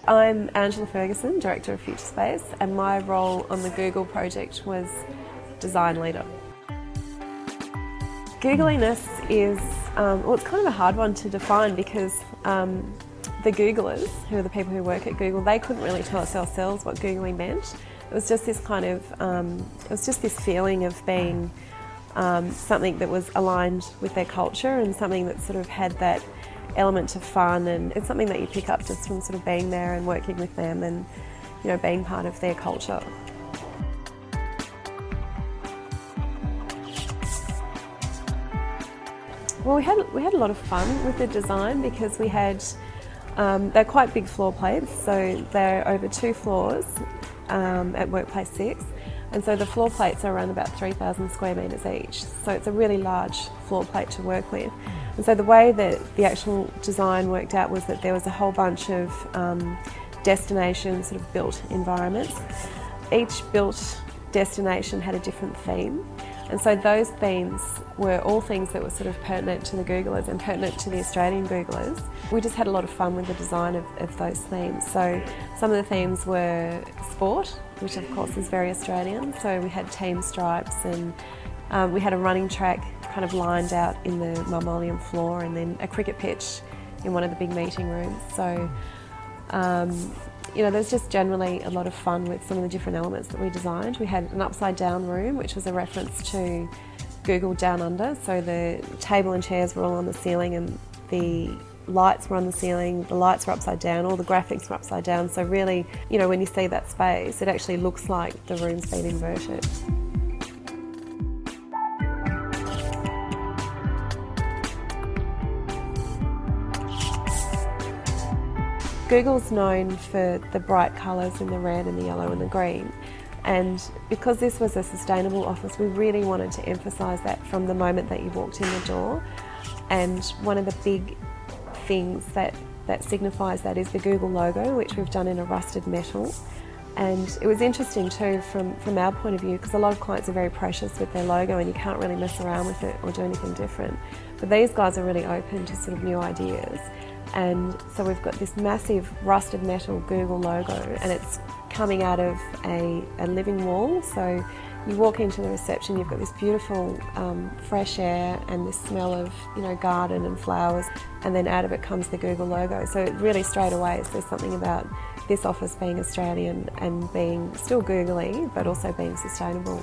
I'm Angela Ferguson, Director of Futurespace, and my role on the Google project was Design Leader. Googliness is, well, it's kind of a hard one to define because the Googlers, who are the people who work at Google, they couldn't really tell us ourselves what googly meant. It was just this kind of, it was just this feeling of being something that was aligned with their culture and something that sort of had that element of fun, and it's something that you pick up just from sort of being there and working with them and, you know, being part of their culture. Well, we had a lot of fun with the design because we had, they're quite big floor plates, so they're over 2 floors at Workplace 6, and so the floor plates are around about 3,000 square metres each, so it's a really large floor plate to work with. And so the way that the actual design worked out was that there was a whole bunch of destination sort of built environments. Each built destination had a different theme, and so those themes were all things that were sort of pertinent to the Googlers and pertinent to the Australian Googlers. We just had a lot of fun with the design of those themes. So some of the themes were sport, which of course is very Australian, so we had team stripes, and we had a running track kind of lined out in the Marmoleum floor, and then a cricket pitch in one of the big meeting rooms. So, you know, there's just generally a lot of fun with some of the different elements that we designed. We had an upside down room, which was a reference to Google Down Under. So the table and chairs were all on the ceiling, and the lights were on the ceiling, the lights were upside down, all the graphics were upside down. So really, you know, when you see that space, it actually looks like the room's been inverted. Google's known for the bright colours in the red and the yellow and the green, and because this was a sustainable office, we really wanted to emphasise that from the moment that you walked in the door. And one of the big things that signifies that is the Google logo, which we've done in a rusted metal. And it was interesting too from our point of view, because a lot of clients are very precious with their logo and you can't really mess around with it or do anything different. But these guys are really open to sort of new ideas. And so we've got this massive rusted metal Google logo, and it's coming out of a living wall. So you walk into the reception, you've got this beautiful fresh air and this smell of, you know, garden and flowers, and then out of it comes the Google logo. So it really straight away says something about this office being Australian and being still googly, but also being sustainable.